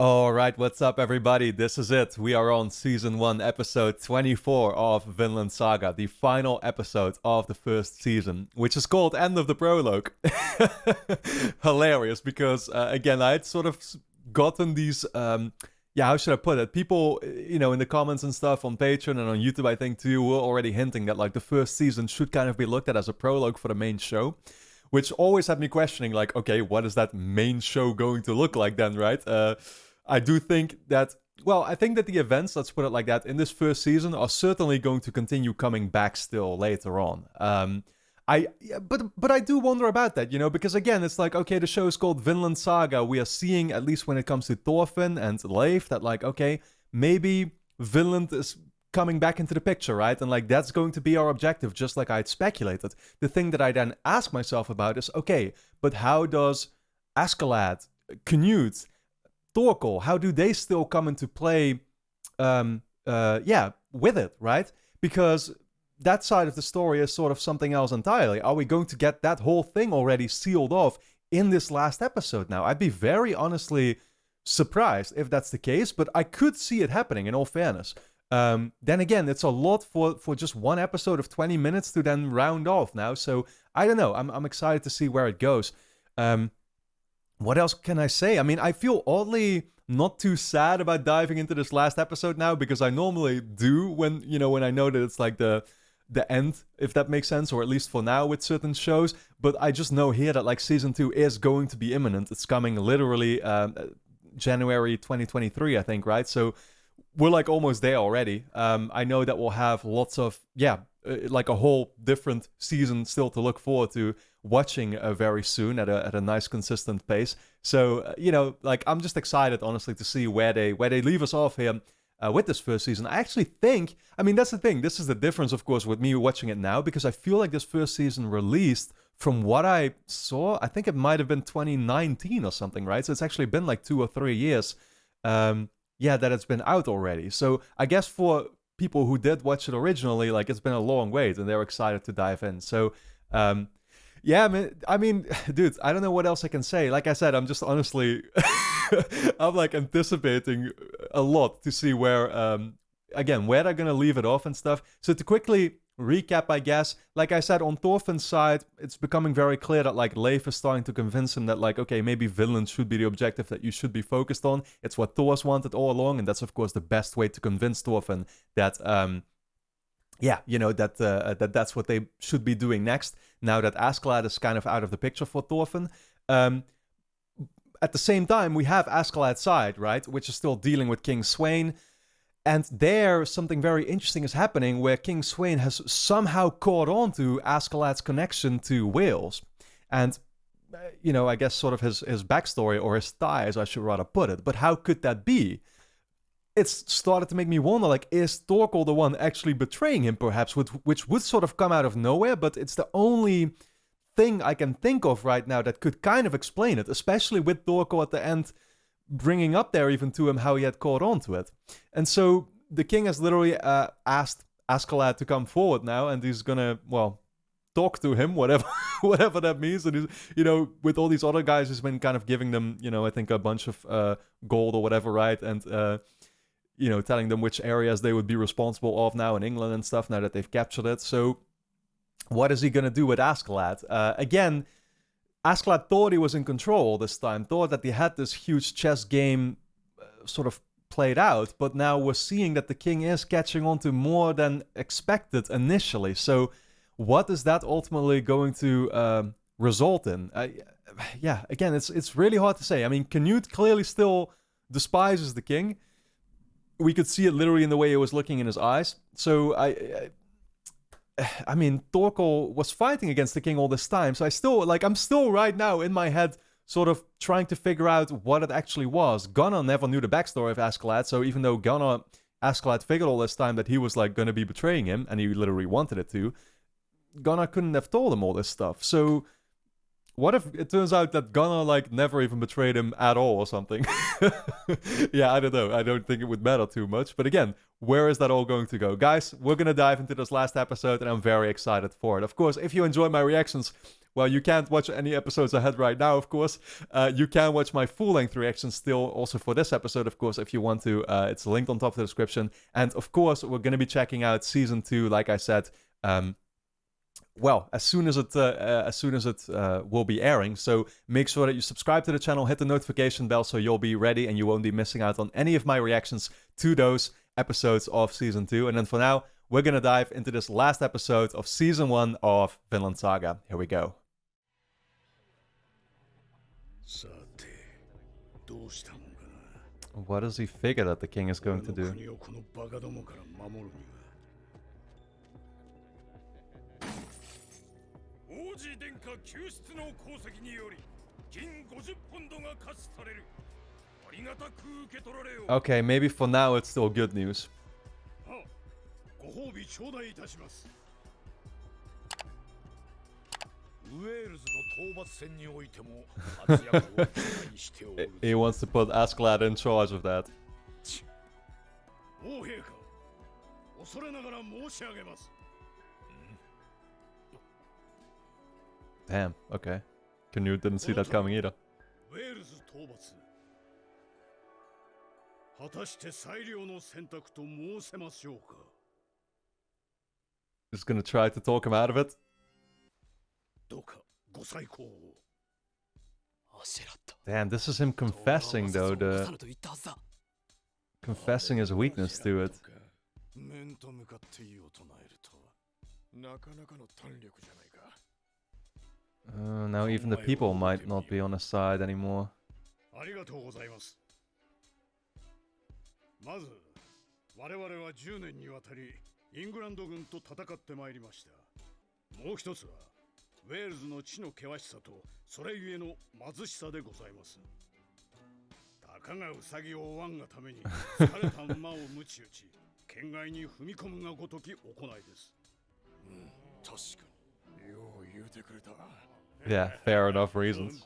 All right, what's up, everybody? This is it. We are on season 1, episode 24 of Vinland Saga, the final episode of the first season, which is called End of the Prologue. Hilarious, because again, I had sort of gotten these. How should I put it? People, in the comments and stuff on Patreon and on YouTube, I think too, were already hinting that like the first season should kind of be looked at as a prologue for the main show. Which always had me questioning, like, okay, what is that main show going to look like then, right? I do think that, well, I think that the events, let's put it like that, in this first season are certainly going to continue coming back still later on. But I do wonder about that, because again, it's like, okay, the show is called Vinland Saga. We are seeing, at least when it comes to Thorfinn and Leif, that like, okay, maybe Vinland is coming back into the picture, right? And like that's going to be our objective, just like I had speculated. The thing that I then ask myself about is, okay, but how does Askeladd, Canute, Thorkel, how do they still come into play with it, right? Because that side of the story is sort of something else entirely. Are we going to get that whole thing already sealed off in this last episode now? I'd be very honestly surprised if that's the case, but I could see it happening in all fairness. Then again, it's a lot for just one episode of 20 minutes to then round off now. So I don't know. I'm excited to see where it goes. What else can I say? I mean, I feel oddly not too sad about diving into this last episode now because I normally do when I know that it's like the end, if that makes sense, or at least for now with certain shows. But I just know here that like season 2 is going to be imminent. It's coming literally January 2023, I think, right? So we're like almost there already. I know that we'll have lots of, like a whole different season still to look forward to watching very soon at a nice consistent pace. So, like I'm just excited, honestly, to see where they leave us off here with this first season. I actually think, I mean, that's the thing. This is the difference, of course, with me watching it now, because I feel like this first season released, from what I saw, I think it might have been 2019 or something, right? So it's actually been like 2 or 3 years. That it's been out already. So I guess for people who did watch it originally, like it's been a long wait and they're excited to dive in. So, I mean, dude, I don't know what else I can say. Like I said, I'm just honestly, I'm like anticipating a lot to see where they're going to leave it off and stuff. So to quickly recap, I guess, like I said, on Thorfinn's side, it's becoming very clear that like Leif is starting to convince him that like, okay, maybe Vinland should be the objective that you should be focused on. It's what Thor's wanted all along, and that's of course the best way to convince Thorfinn that that's what they should be doing next, now that Askeladd is kind of out of the picture for Thorfinn. At the same time, we have Askeladd's side, right, which is still dealing with King Sweyn. And there, something very interesting is happening where King Sweyn has somehow caught on to Askeladd's connection to Wales. And, I guess sort of his backstory, or his ties, I should rather put it. But how could that be? It's started to make me wonder, like, is Thorkel the one actually betraying him, perhaps, which would sort of come out of nowhere, but it's the only thing I can think of right now that could kind of explain it, especially with Thorkel at the end bringing up there even to him how he had caught on to it. And so the king has literally asked Askeladd to come forward now, and he's gonna, talk to him, whatever whatever that means. And he's, with all these other guys, he's been kind of giving them, I think a bunch of gold or whatever, right? And telling them which areas they would be responsible of now in England and stuff, now that they've captured it. So what is he gonna do with Askeladd? Again, Askeladd thought he was in control this time, thought that he had this huge chess game sort of played out, but now we're seeing that the king is catching on to more than expected initially. So what is that ultimately going to result in? Again, it's really hard to say. I mean, Canute clearly still despises the king. We could see it literally in the way he was looking in his eyes. So I mean, Thorkel was fighting against the king all this time, so I'm still right now in my head sort of trying to figure out what it actually was. Gunnar never knew the backstory of Askeladd, so even though Askeladd figured all this time that he was like going to be betraying him, and he literally wanted it to, Gunnar couldn't have told him all this stuff. So What if it turns out that Gunnar, like, never even betrayed him at all or something? Yeah, I don't know. I don't think it would matter too much. But again, where is that all going to go? Guys, we're going to dive into this last episode, and I'm very excited for it. Of course, if you enjoy my reactions, well, you can't watch any episodes ahead right now, of course. You can watch my full-length reactions still, also for this episode, of course, if you want to. It's linked on top of the description. And, of course, we're going to be checking out Season 2, like I said, well, as soon as it will be airing. So make sure that you subscribe to the channel, hit the notification bell so you'll be ready and you won't be missing out on any of my reactions to those episodes of Season 2. And then for now, we're going to dive into this last episode of Season 1 of Vinland Saga. Here we go. What does he figure that the king is going to do? Okay, maybe for now it's still good news. He wants to put Askeladd in charge of that. Damn, okay. Canute didn't see that coming either. Just gonna try to talk him out of it. Damn, this is him confessing though, confessing his weakness to it. Now even the people might not be on his side anymore. Yeah, fair enough reasons.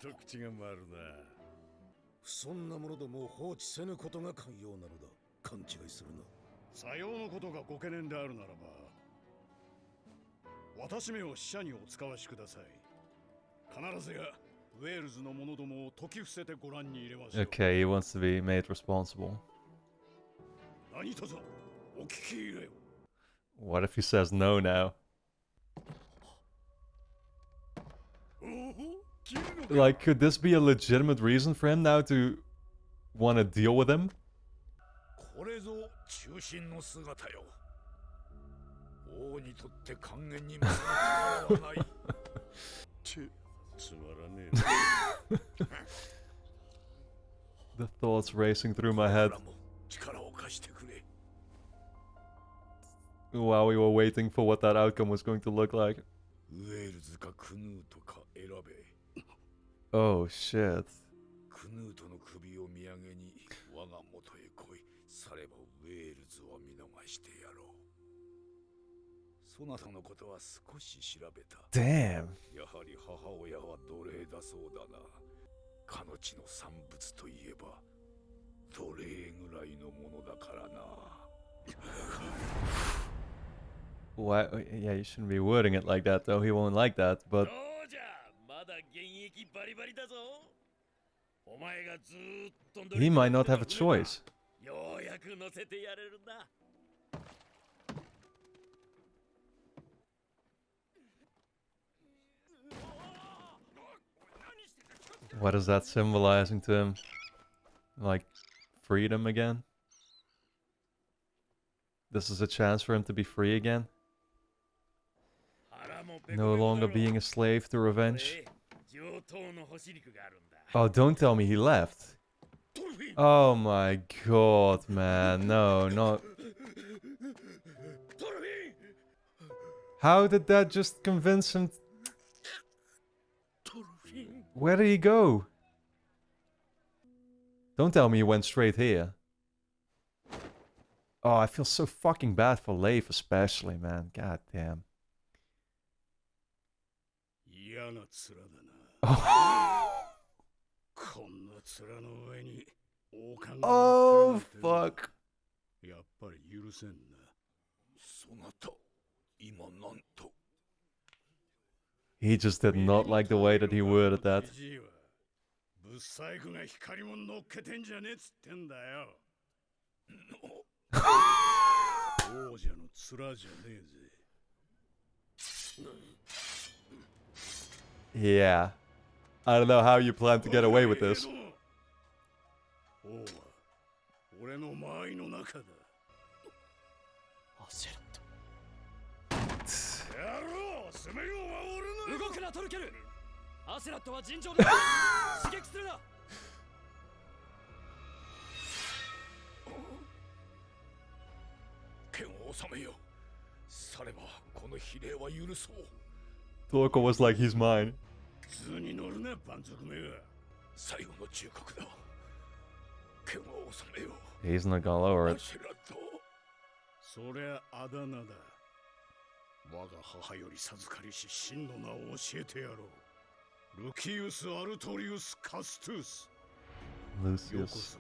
Okay, he wants to be made responsible. What if he says no now? Like, could this be a legitimate reason for him now to want to deal with him? The thoughts racing through my head while we were waiting for what that outcome was going to look like. Oh shit. Damn. Why? Yeah, you shouldn't be wording it like that, though. He won't like that, but... he might not have a choice. What is that symbolizing to him? Like, freedom again? This is a chance for him to be free again? No longer being a slave to revenge? Oh, don't tell me he left. Oh my god, man. No, not... How did that just convince him? Where did he go? Don't tell me he went straight here. Oh, I feel so fucking bad for Leif especially, man. God damn. Oh, fuck. He just did not like the way that he worded that. Yeah. I don't know how you plan to get away with this. Torko was like, he's mine. He's not gonna lower it. Lucius.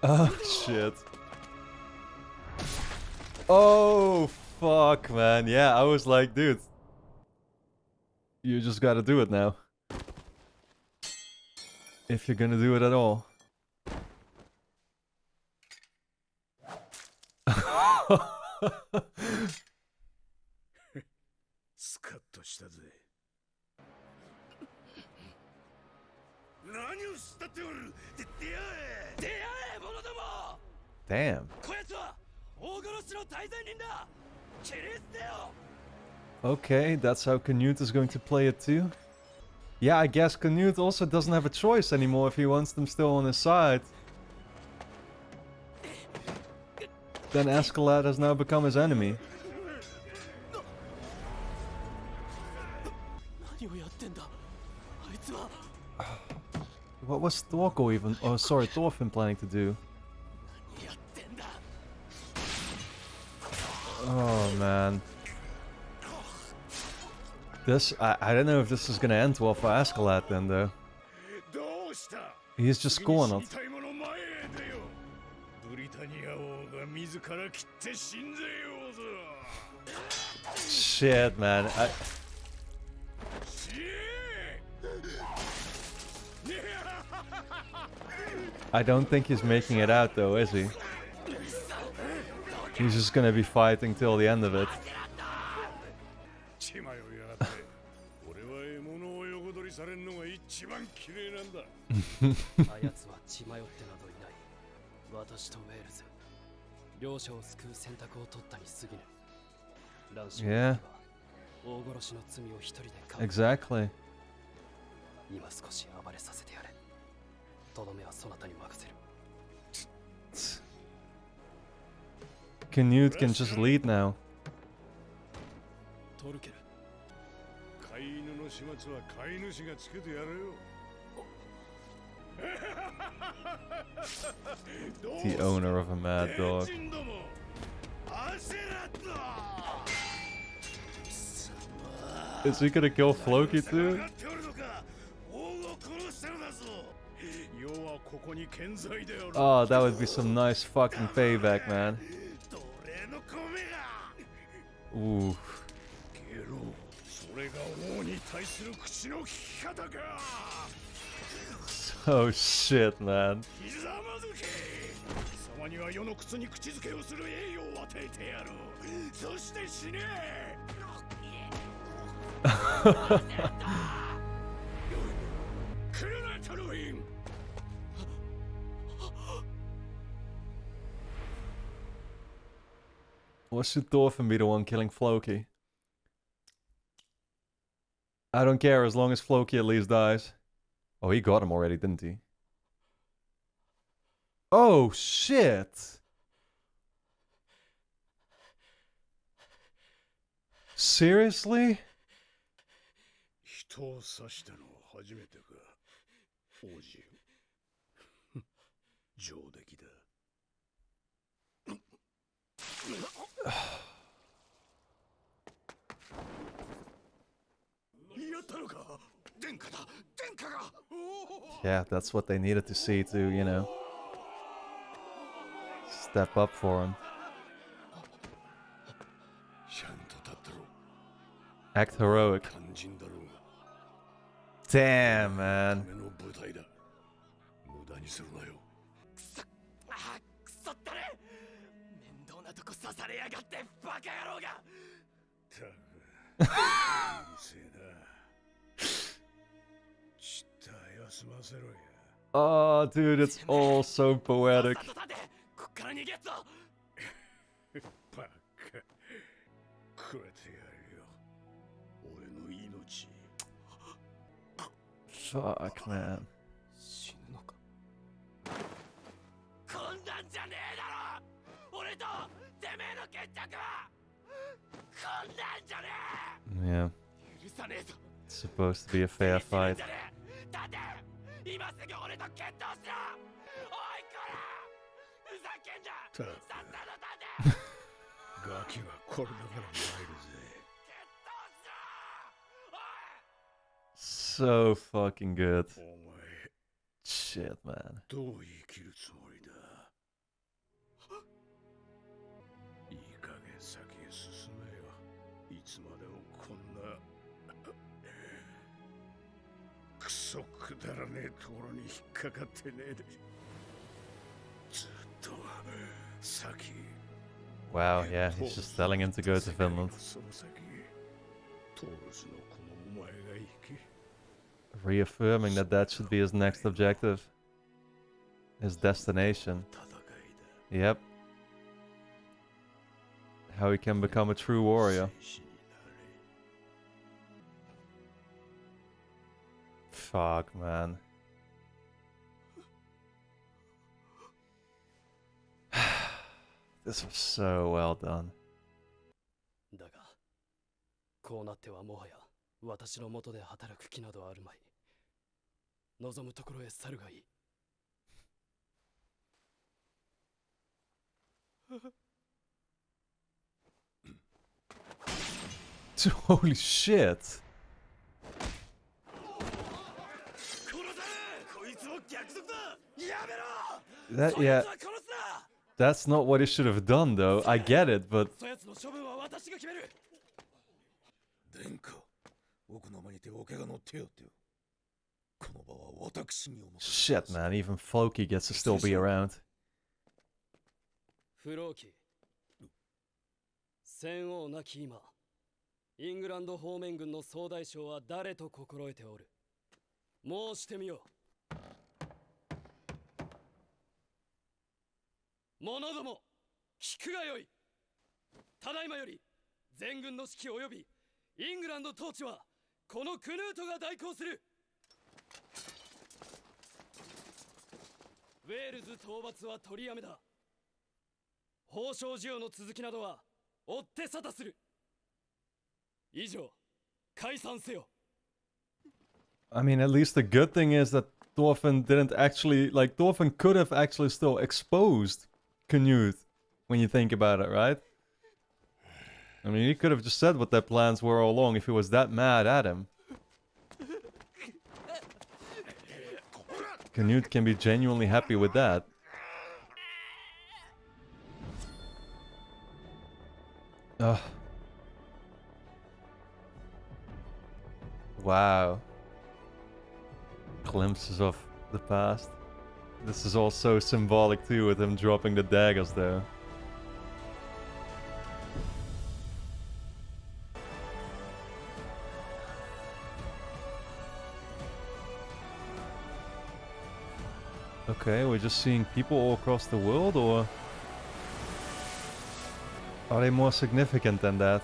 Oh, shit. Oh, fuck, man. Yeah, I was like, dude. You just gotta do it now. If you're gonna do it at all. Damn. Okay, that's how Canute is going to play it too. Yeah, I guess Canute also doesn't have a choice anymore if he wants them still on his side. Then Askeladd has now become his enemy. What was Torko even? Oh, sorry, Thorfinn planning to do? Oh, man. This, I don't know if this is gonna end well for Askeladd then, though. He's just cornered. Shit, man. I don't think he's making it out, though, is he? He's just gonna be fighting till the end of it. Yeah. Exactly. Canute can just lead now. The owner of a mad dog. Is he gonna kill Floki too? Oh, that would be some nice fucking payback, man. Ooh. Oh shit, man. Or should Thorfinn be the one killing Floki? I don't care as long as Floki at least dies. Oh, he got him already, didn't he? Oh, shit! Seriously? Yeah, that's what they needed to see to, you know, step up for him. Act heroic. Damn, man. Oh, dude, it's all so poetic. Fuck, man. Yeah. It's supposed to be a fair fight. So fucking good. Shit, man. Wow, yeah, he's just telling him to go to Finland. Reaffirming that that should be his next objective. His destination. Yep. How he can become a true warrior. Fuck, man. This was so well done. だが、こうなってはもはや私の元で働く気などあるまい。望むところへ去るがいい。Holy shit! That, yeah. That's not what he should have done, though. I get it, but... Shit, man. Even Floki gets to still be around. フローキ、戦王なき今、イングランド方面軍の総大将は誰と心得ておる。申してみよう。者ども、聞くがよい。ただいまより全軍の指揮及びイングランド統治はこのクヌートが代行する。ウェールズ討伐は取りやめだ。宝章授与の続きなどは追って沙汰する。以上、解散せよ。I mean, at least the good thing is that Thorfinn didn't actually... Like, Thorfinn could have actually still exposed Canute, when you think about it, right? I mean, he could have just said what their plans were all along if he was that mad at him. Canute can be genuinely happy with that. Ugh. Wow. Glimpses of the past. This is all so symbolic too, with him dropping the daggers there. Okay, we're just seeing people all across the world, or are they more significant than that?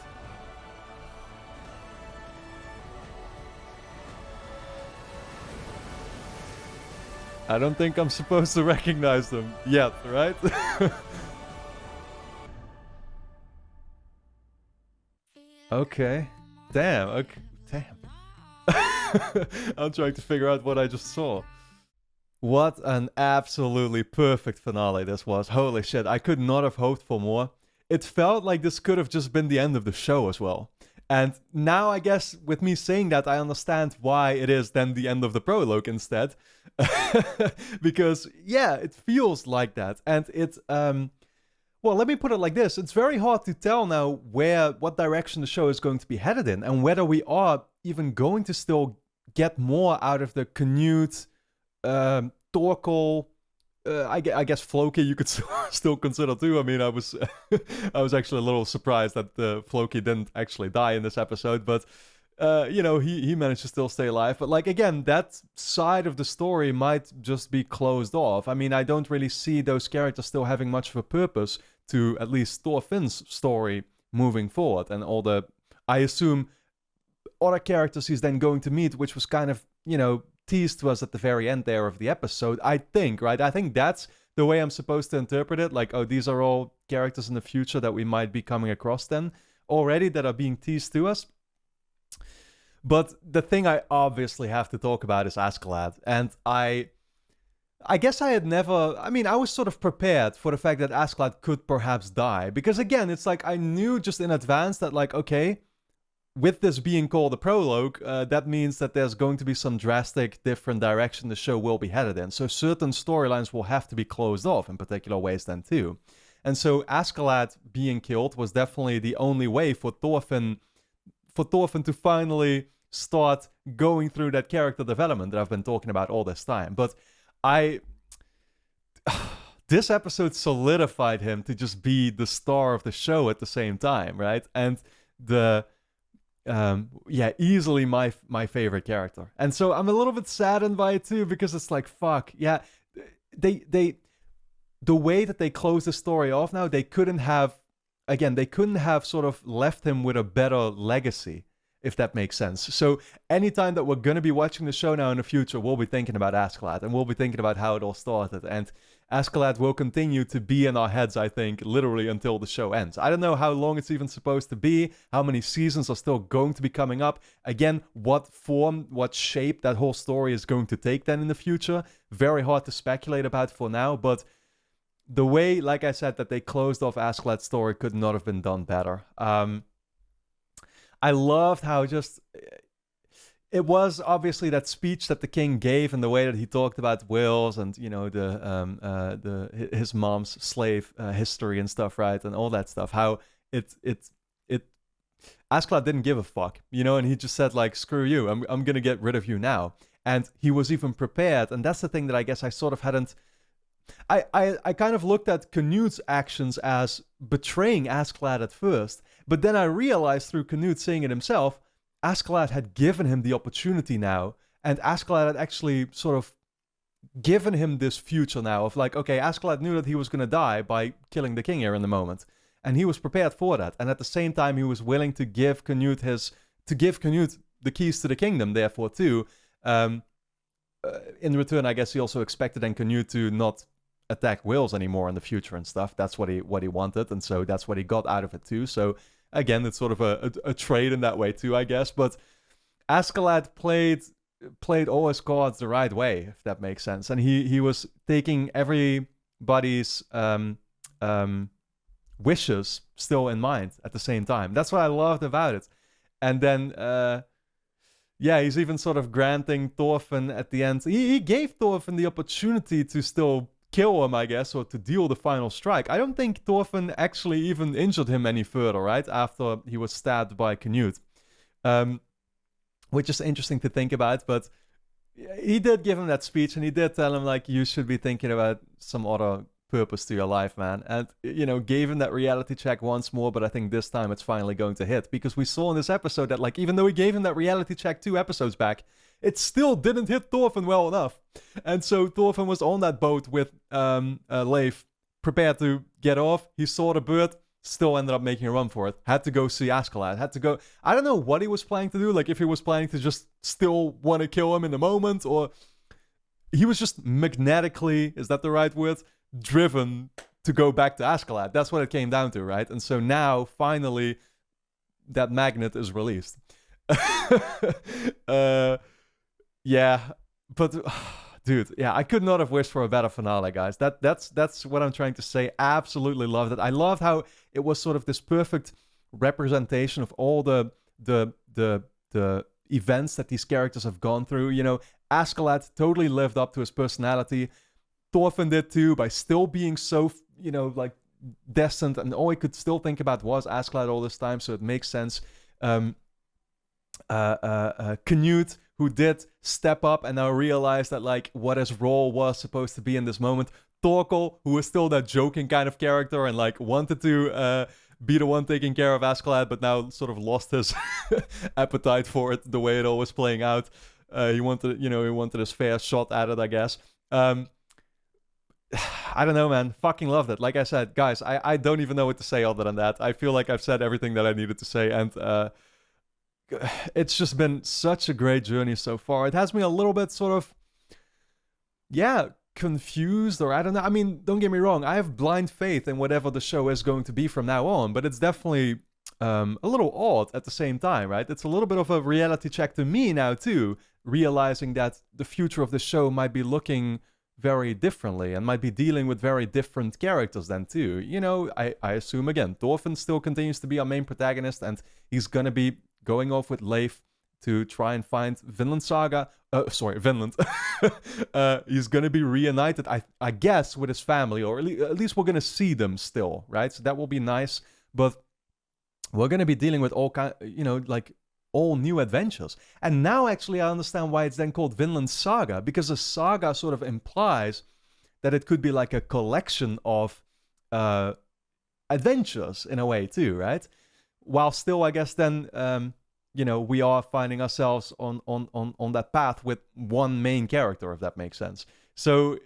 I don't think I'm supposed to recognize them yet, right? Okay. Damn, okay. Damn. I'm trying to figure out what I just saw. What an absolutely perfect finale this was. Holy shit, I could not have hoped for more. it felt like this could have just been the end of the show as well. And now I guess with me saying that, I understand why it is then the end of the prologue instead. Because, yeah, it feels like that. And well, let me put it like this. It's very hard to tell now what direction the show is going to be headed in, and whether we are even going to still get more out of the Canute, Torkel, I guess Floki you could still consider too. I mean, I was actually a little surprised that Floki didn't actually die in this episode, but he managed to still stay alive. But like, again, that side of the story might just be closed off. I mean, I don't really see those characters still having much of a purpose to at least Thorfinn's story moving forward, and all the, I assume, other characters he's then going to meet, which was kind of, teased to us at the very end there of the episode, I think, right? I think that's the way I'm supposed to interpret it. Like, oh, these are all characters in the future that we might be coming across then already that are being teased to us. But the thing I obviously have to talk about is Askeladd. And I guess I was sort of prepared for the fact that Askeladd could perhaps die. Because again, it's like I knew just in advance that, like, okay, with this being called a prologue, that means that there's going to be some drastic different direction the show will be headed in. So certain storylines will have to be closed off in particular ways then too. And so Askeladd being killed was definitely the only way for Thorfinn to finally start going through that character development that I've been talking about all this time. But this episode solidified him to just be the star of the show at the same time, right? And easily my favorite character. And so I'm a little bit saddened by it too, because it's like, fuck, yeah, the way that they close the story off now, they couldn't have sort of left him with a better legacy, if that makes sense. So anytime that we're going to be watching the show now in the future, we'll be thinking about Askeladd, and we'll be thinking about how it all started. And Askeladd will continue to be in our heads, I think, literally until the show ends. I don't know how long it's even supposed to be, how many seasons are still going to be coming up. Again, what form, what shape that whole story is going to take then in the future. Very hard to speculate about for now, but the way, like I said, that they closed off Askeladd's story could not have been done better. I loved how just... It was obviously that speech that the king gave, and the way that he talked about wills and his mom's slave history and stuff, right, and all that stuff. How Askeladd didn't give a fuck, and he just said, like, screw you, I'm gonna get rid of you now. And he was even prepared, and that's the thing that I guess I sort of hadn't. I kind of looked at Canute's actions as betraying Askeladd at first, but then I realized through Canute saying it himself, Askeladd had given him the opportunity now, and Askeladd had actually sort of given him this future now of like, okay, Askeladd knew that he was going to die by killing the king here in the moment, and he was prepared for that. And at the same time, he was willing to give Canute the keys to the kingdom, therefore too. In return, I guess he also expected then Canute to not attack Wales anymore in the future and stuff. That's what he wanted, and so that's what he got out of it too. So again, it's sort of a trade in that way too, I guess. But Askeladd played all his cards the right way, if that makes sense. And he was taking everybody's wishes still in mind at the same time. That's what I loved about it. And then, he's even sort of granting Thorfinn at the end. He gave Thorfinn the opportunity to still kill him, I guess, or to deal the final strike. I don't think Thorfinn actually even injured him any further, right? After he was stabbed by Canute. Which is interesting to think about, but he did give him that speech, and he did tell him, like, you should be thinking about some other purpose to your life, man. And, gave him that reality check once more, but I think this time it's finally going to hit. Because we saw in this episode that, like, even though he gave him that reality check 2 episodes back, it still didn't hit Thorfinn well enough. And so Thorfinn was on that boat with Leif, prepared to get off. He saw the bird, still ended up making a run for it. Had to go see Askeladd. Had to go... I don't know what he was planning to do. Like, if he was planning to just still want to kill him in the moment, or... He was just magnetically, is that the right word? Driven to go back to Askeladd. That's what it came down to, right? And so now, finally, that magnet is released. Yeah, but Dude, yeah, I could not have wished for a better finale, guys. That's what I'm trying to say. Absolutely loved it. I loved how it was sort of this perfect representation of all the events that these characters have gone through. You know, Askeladd totally lived up to his personality. Thorfinn did too, by still being so, you know, like destined, and all he could still think about was Askeladd all this time, so it makes sense. Canute, who did step up and now realize that like what his role was supposed to be in this moment. Torkel, who was still that joking kind of character and like wanted to be the one taking care of Askeladd, but now sort of lost his appetite for it the way it all was playing out. He wanted his fair shot at it, I guess. I don't know, man. Fucking loved it. Like I said, guys, I don't even know what to say other than that. I feel like I've said everything that I needed to say, and it's just been such a great journey so far. It has me a little bit sort of, confused, or I don't know. I mean, don't get me wrong. I have blind faith in whatever the show is going to be from now on, but it's definitely a little odd at the same time, right? It's a little bit of a reality check to me now, too, realizing that the future of the show might be looking very differently and might be dealing with very different characters then, too. You know, I assume, again, Thorfinn still continues to be our main protagonist, and he's going to be going off with Leif to try and find Vinland. He's going to be reunited, I guess, with his family, or at least we're going to see them still, right? So that will be nice. But we're going to be dealing with all all new adventures. And now, actually, I understand why it's then called Vinland Saga, because a saga sort of implies that it could be like a collection of adventures in a way too, right? While still, I guess, then, we are finding ourselves on that path with one main character, if that makes sense. So,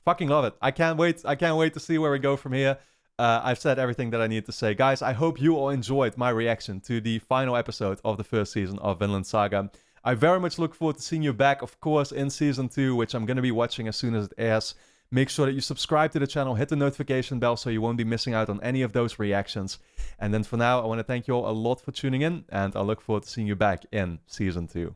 fucking love it. I can't wait to see where we go from here. I've said everything that I need to say. Guys, I hope you all enjoyed my reaction to the final episode of the first season of Vinland Saga. I very much look forward to seeing you back, of course, in Season 2, which I'm going to be watching as soon as it airs. Make sure that you subscribe to the channel, hit the notification bell so you won't be missing out on any of those reactions. And then for now, I want to thank you all a lot for tuning in, and I look forward to seeing you back in Season 2.